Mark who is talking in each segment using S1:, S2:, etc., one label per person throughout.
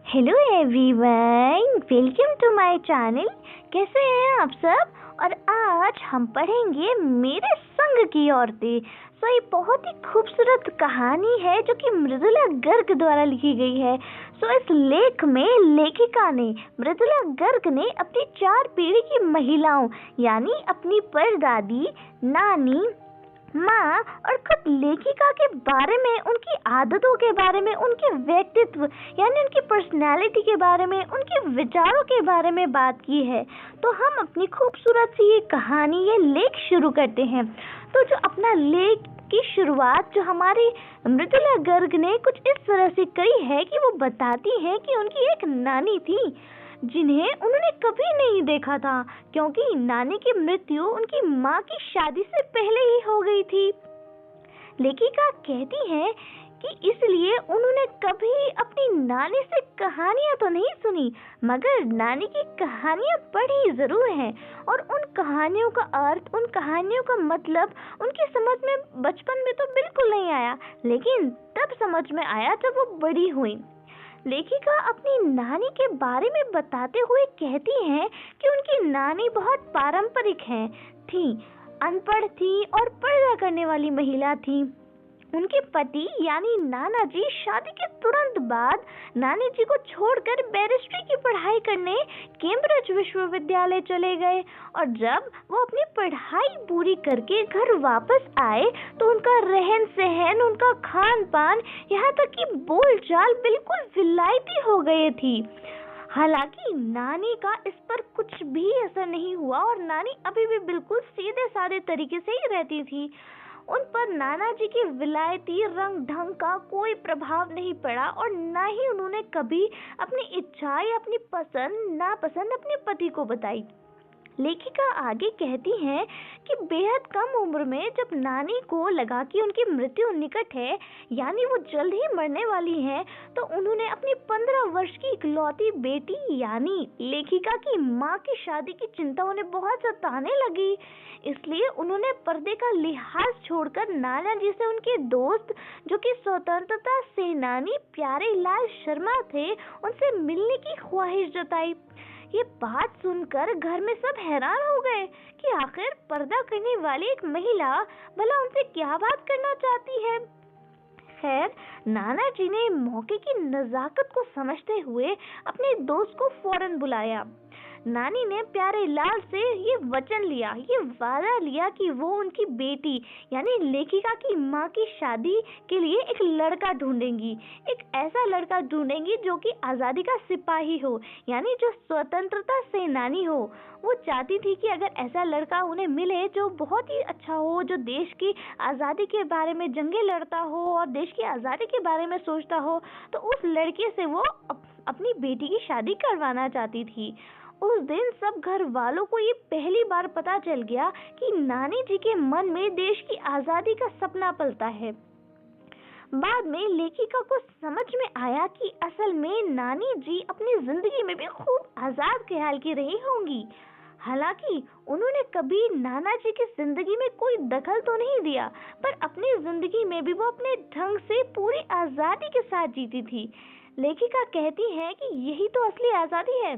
S1: Hello everyone, welcome to my channel. कैसे हैं आप सब? और आज हम पढ़ेंगे मेरे संग की औरतें। ये बहुत ही खूबसूरत कहानी है जो कि मृदुला गर्ग द्वारा लिखी गई है। इस लेख में लेखिका ने मृदुला गर्ग ने अपनी 4 पीढ़ी की महिलाओं यानी अपनी परदादी, नानी, माँ और खुद लेखिका के बारे में, उनकी आदतों के बारे में, उनके व्यक्तित्व यानी उनकी पर्सनैलिटी के बारे में, उनके विचारों के बारे में बात की है। तो हम अपनी खूबसूरत सी ये कहानी, ये लेख शुरू करते हैं। तो जो अपना लेख की शुरुआत जो हमारी मृदुला गर्ग ने कुछ इस तरह से करी है कि वो बताती है कि उनकी एक नानी थी जिन्हें उन्होंने कभी नहीं देखा था, क्योंकि नानी की मृत्यु उनकी माँ की शादी से पहले ही हो गई थी। लेखिका कहती है कि इसलिए उन्होंने कभी अपनी नानी से कहानियां तो नहीं सुनी, मगर नानी की कहानियां पढ़ी जरूर हैं। और उन कहानियों का अर्थ, उन कहानियों का मतलब उनकी समझ में बचपन में तो बिल्कुल नहीं आया, लेकिन तब समझ में आया जब वो बड़ी हुई। लेखिका अपनी नानी के बारे में बताते हुए कहती है कि उनकी नानी बहुत पारंपरिक थी, अनपढ़ थी और पर्दा करने वाली महिला थी। उनके पति यानी नाना जी शादी के तुरंत बाद नानी जी को छोड़कर बैरिस्ट्री की पढ़ाई करने कैम्ब्रिज विश्वविद्यालय चले गए। और जब वो अपनी पढ़ाई पूरी करके घर वापस आए तो उनका रहन सहन, उनका खान पान, यहाँ तक कि बोलचाल बिल्कुल विलायती हो गई थी। हालांकि नानी का इस पर कुछ भी असर नहीं हुआ और नानी अभी भी बिल्कुल सीधे साधे तरीके से ही रहती थी। उन पर नाना जी के विलायती रंग ढंग का कोई प्रभाव नहीं पड़ा और न ही उन्होंने कभी अपनी इच्छा या अपनी पसंद नापसंद अपने पति को बताई। लेखिका आगे कहती हैं कि बेहद कम उम्र में जब नानी को लगा कि उनकी मृत्यु निकट है, यानी वो जल्द ही मरने वाली हैं, तो उन्होंने अपनी 15 वर्ष की इकलौती बेटी यानी लेखिका की माँ की शादी की चिंता उन्हें बहुत सताने लगी। इसलिए उन्होंने पर्दे का लिहाज छोड़कर नाना जी से उनके दोस्त, जो कि स्वतंत्रता सेनानी प्यारे लाल शर्मा थे, उनसे मिलने की ख्वाहिश जताई। ये बात सुनकर घर में सब हैरान हो गए कि आखिर पर्दा करने वाली एक महिला भला उनसे क्या बात करना चाहती है। खैर, नाना जी ने मौके की नजाकत को समझते हुए अपने दोस्त को फौरन बुलाया। नानी ने प्यारे लाल से ये वचन लिया, ये वादा लिया कि वो उनकी बेटी यानी लेखिका की माँ की शादी के लिए एक लड़का ढूंढेंगी, एक ऐसा लड़का ढूंढेंगी जो कि आज़ादी का सिपाही हो, यानी जो स्वतंत्रता सेनानी हो। वो चाहती थी कि अगर ऐसा लड़का उन्हें मिले जो बहुत ही अच्छा हो, जो देश की आज़ादी के बारे में जंगें लड़ता हो और देश की आज़ादी के बारे में सोचता हो, तो उस लड़के से वो अपनी बेटी की शादी करवाना चाहती थी। उस दिन सब घर वालों को ये पहली बार पता चल गया कि नानी जी के मन में देश की आज़ादी का सपना पलता है। बाद में लेखिका को समझ में आया कि असल में नानी जी अपनी जिंदगी में भी खूब आज़ाद ख्याल की रही होंगी। हालांकि उन्होंने कभी नाना जी की जिंदगी में कोई दखल तो नहीं दिया, पर अपनी जिंदगी में भी वो अपने ढंग से पूरी आज़ादी के साथ जीती थी। लेखिका कहती है कि यही तो असली आज़ादी है।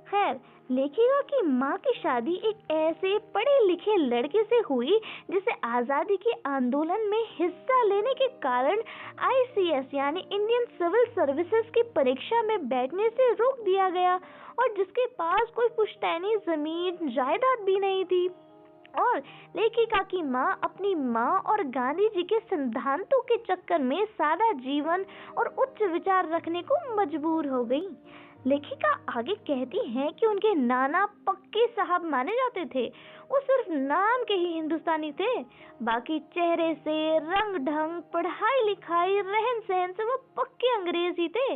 S1: खैर, लेखिका की माँ की शादी एक ऐसे पढ़े लिखे लड़के से हुई जिसे आज़ादी के आंदोलन में हिस्सा लेने के कारण ICS यानी इंडियन सिविल सर्विसेज की परीक्षा में बैठने से रोक दिया गया और जिसके पास कोई पुश्तैनी जमीन जायदाद भी नहीं थी। और लेखिका की माँ अपनी माँ और गांधी जी के सिद्धांतों के चक्कर में सादा जीवन और उच्च विचार रखने को मजबूर हो गई। लेखिका आगे कहती हैं कि उनके नाना पक्के साहब माने जाते थे। वो सिर्फ नाम के ही हिंदुस्तानी थे, बाकी चेहरे से, रंग ढंग, पढ़ाई लिखाई, रहन सहन से वो पक्के अंग्रेज ही थे।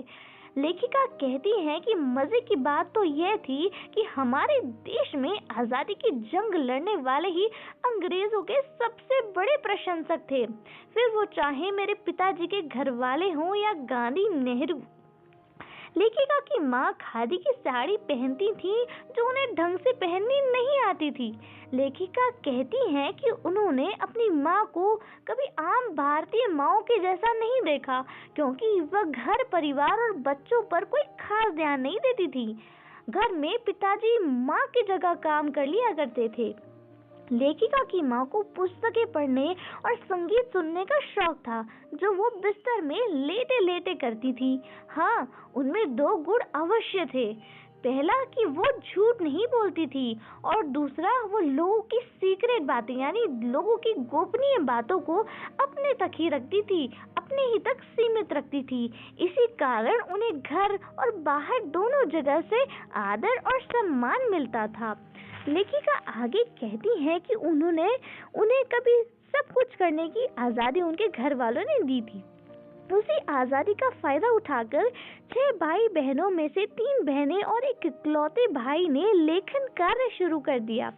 S1: लेखिका कहती हैं कि मजे की बात तो यह थी कि हमारे देश में आज़ादी की जंग लड़ने वाले ही अंग्रेजों के सबसे बड़े प्रशंसक थे, फिर वो चाहे मेरे पिताजी के घर वाले हों या गांधी, नेहरू। लेखिका की माँ खादी की साड़ी पहनती थी जो उन्हें ढंग से पहननी नहीं आती थी। लेखिका कहती हैं कि उन्होंने अपनी माँ को कभी आम भारतीय माँओं के जैसा नहीं देखा, क्योंकि वह घर परिवार और बच्चों पर कोई खास ध्यान नहीं देती थी। घर में पिताजी माँ की जगह काम कर लिया करते थे। लेखिका की माँ को पुस्तकें पढ़ने और संगीत सुनने का शौक था, जो वो बिस्तर में लेटे लेटे करती थी। हाँ, उनमें 2 गुण अवश्य थे। पहला कि वो झूठ नहीं बोलती थी, और दूसरा वो लोगों की सीक्रेट बातें यानी लोगों की गोपनीय बातों को अपने तक ही रखती थी, अपने ही तक सीमित रखती थी। इसी कारण उन्हें घर और बाहर दोनों जगह से आदर और सम्मान मिलता था। लेखिका आगे कहती हैं कि उन्हें कभी सब कुछ करने की आज़ादी उनके घर वालों ने दी थी। उसी आज़ादी का फायदा उठाकर 6 भाई बहनों में से 3 बहनें और एक इकलौते भाई ने लेखन कार्य शुरू कर दिया।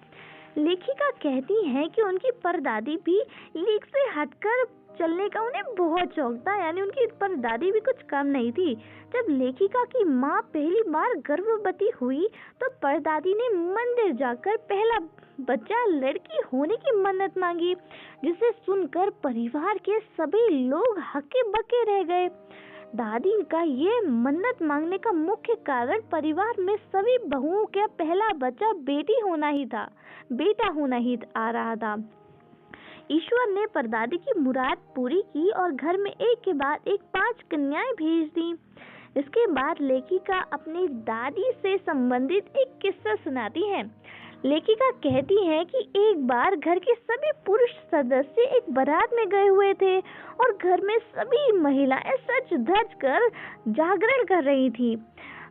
S1: लेखिका कहती हैं कि उनकी परदादी भी लेख से हटकर चलने का उन्हें बहुत शौक था, यानी उनकी परदादी भी कुछ कम नहीं थी। जब लेखिका की माँ पहली बार गर्भवती हुई तो परदादी ने मंदिर जाकर पहला बच्चा लड़की होने की मन्नत मांगी, जिसे सुनकर परिवार के सभी लोग हक्के बक्के रह गए। दादी का ये मन्नत मांगने का मुख्य कारण परिवार में सभी बहुओं का पहला बच्चा बेटा होना ही आ रहा था। ईश्वर ने परदादी की मुराद पूरी की और घर में एक के बाद एक 5 कन्याएं भेज दी। इसके बाद लेखिका अपनी दादी से संबंधित एक किस्सा सुनाती है। लेखिका कहती है कि एक बार घर के सभी पुरुष सदस्य एक बारात में गए हुए थे और घर में सभी महिलाएं सज धज कर जागरण कर रही थी।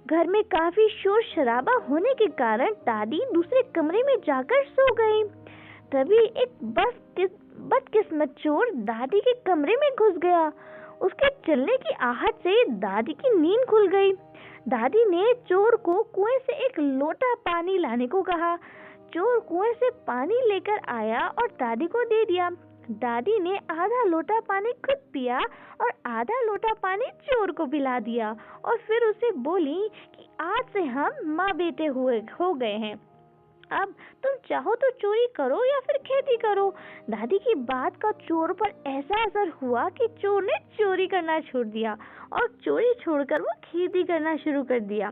S1: घर में काफी शोर शराबा होने के कारण दादी दूसरे कमरे में जाकर सो गई। तभी एक बदकिस्मत चोर दादी के कमरे में घुस गया। उसके चलने की आहट से दादी की नींद खुल गई। दादी ने चोर को कुएं से एक लोटा पानी लाने को कहा। चोर कुएं से पानी लेकर आया और दादी को दे दिया। दादी ने आधा लोटा पानी खुद पिया और आधा लोटा पानी चोर को पिला दिया और फिर उसे बोली कि आज से हम माँ बेटे हो गए हैं। अब तुम चाहो तो चोरी करो या फिर खेती करो। दादी की बात का चोर पर ऐसा असर हुआ कि चोर ने चोरी करना छोड़ दिया और चोरी छोड़कर वो खेती करना शुरू कर दिया।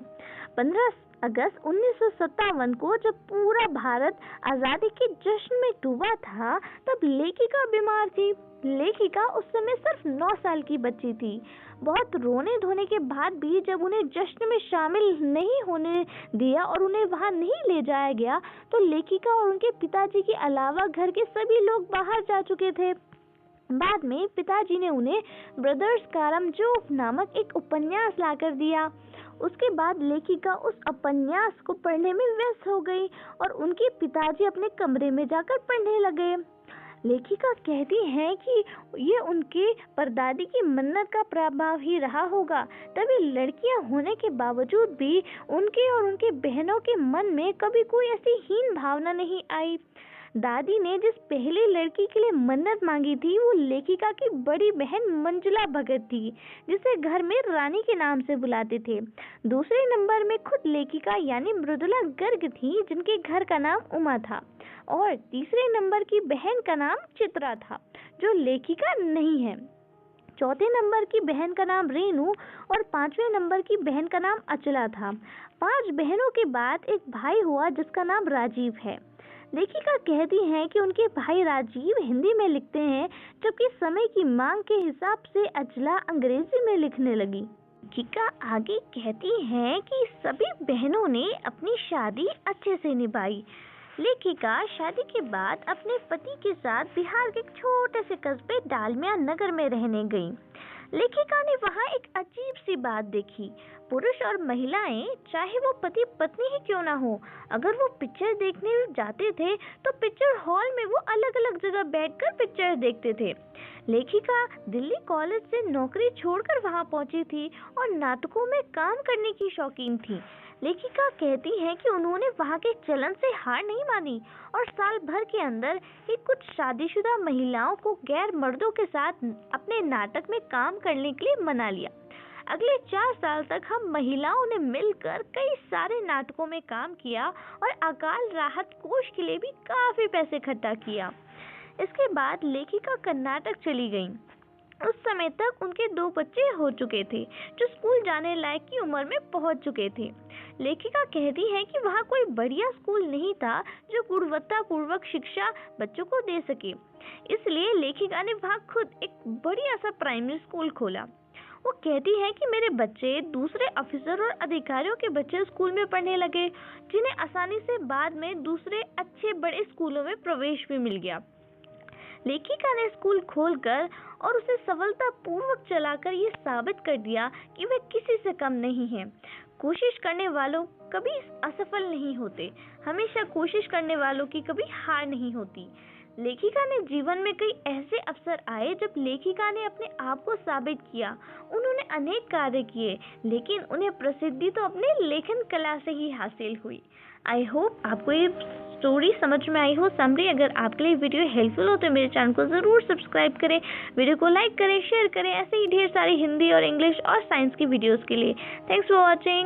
S1: 15 अगस्त 1957 को जब पूरा भारत आजादी के जश्न में डूबा था, तब लेखिका बीमार थी। लेखिका उस समय सिर्फ 9 साल की बच्ची थी। बहुत रोने धोने के बाद भी जब उन्हें जश्न में शामिल नहीं होने दिया और उन्हें वहां नहीं ले जाया गया, तो लेखिका और उनके पिताजी के अलावा घर के सभी लोग बाहर जा चुके थे। बाद में पिताजी ने उन्हें ब्रदर्स कारामजोव नामक एक उपन्यास लाकर दिया। उसके बाद लेखिका उस उपन्यास को पढ़ने में व्यस्त हो गई और उनके पिताजी अपने कमरे में जाकर पढ़ने लगे। लेखिका कहती हैं कि ये उनके परदादी की मन्नत का प्रभाव ही रहा होगा, तभी लड़कियां होने के बावजूद भी उनके और उनके बहनों के मन में कभी कोई ऐसी हीन भावना नहीं आई। दादी ने जिस पहली लड़की के लिए मन्नत मांगी थी वो लेखिका की बड़ी बहन मंजुला भगत थी, जिसे घर में रानी के नाम से बुलाते थे। दूसरे नंबर में खुद लेखिका यानी मृदुला गर्ग थी, जिनके घर का नाम उमा था, और तीसरे नंबर की बहन का नाम चित्रा था, जो लेखिका नहीं है। चौथे नंबर की बहन का नाम रेणु और 5वें नंबर की बहन का नाम अचला था। 5 बहनों के बाद एक भाई हुआ जिसका नाम राजीव है। लेखिका कहती हैं कि उनके भाई राजीव हिंदी में लिखते हैं, जबकि समय की मांग के हिसाब से अचला अंग्रेजी में लिखने लगी। लेखिका आगे कहती हैं कि सभी बहनों ने अपनी शादी अच्छे से निभाई। लेखिका शादी के बाद अपने पति के साथ बिहार के एक छोटे से कस्बे डालमिया नगर में रहने गई। लेखिका ने वहाँ एक अजीब सी बात देखी। पुरुष और महिलाएं, चाहे वो पति पत्नी ही क्यों ना हो, अगर वो पिक्चर देखने जाते थे तो पिक्चर हॉल में वो अलग अलग जगह बैठकर पिक्चर देखते थे। लेखिका दिल्ली कॉलेज से नौकरी छोड़कर वहाँ पहुंची थी और नाटकों में काम करने की शौकीन थी। लेखिका कहती हैं कि उन्होंने वहाँ के चलन से हार नहीं मानी और साल भर के अंदर ही कुछ शादीशुदा महिलाओं को गैर मर्दों के साथ अपने नाटक में काम करने के लिए मना लिया। अगले 4 साल तक हम महिलाओं ने मिलकर कई सारे नाटकों में काम किया और अकाल राहत कोष के लिए भी काफी पैसे इकट्ठा किया। इसके बाद लेखिका कर्नाटक चली गईं। उस समय तक उनके 2 बच्चे हो चुके थे जो स्कूल जाने लायक की उम्र में पहुंच चुके थे। लेखिका कहती है कि वहां कोई बढ़िया स्कूल नहीं था जो गुणवत्तापूर्वक शिक्षा बच्चों को दे सके, इसलिए लेखिका ने वहां खुद एक बढ़िया सा प्राइमरी स्कूल खोला। वो कहती है कि मेरे बच्चे दूसरे अफसर और अधिकारियों के बच्चे स्कूल में पढ़ने लगे, जिन्हें आसानी से बाद में दूसरे अच्छे बड़े स्कूलों में प्रवेश भी मिल गया। लेखिका ने स्कूल खोलकर और उसे सफलतापूर्वक चलाकर ये साबित कर दिया कि वे किसी से कम नहीं हैं। कोशिश करने वालों कभी असफल नहीं होते, हमेशा कोशिश करने वालों की कभी हार नहीं होती। लेखिका ने जीवन में कई ऐसे अवसर आए जब लेखिका ने अपने आप को साबित किया। उन्होंने अनेक कार्य किए, लेकिन उन्हें प्रसिद्धि तो अपने लेखन कला से ही हासिल हुई। आई होप आपको ये स्टोरी समझ में आई हो। समरी, अगर आपके लिए वीडियो हेल्पफुल हो तो मेरे चैनल को ज़रूर सब्सक्राइब करें, वीडियो को लाइक करें, शेयर करें। ऐसे ही ढेर सारी हिंदी और इंग्लिश और साइंस की वीडियोस के लिए। Thanks for watching.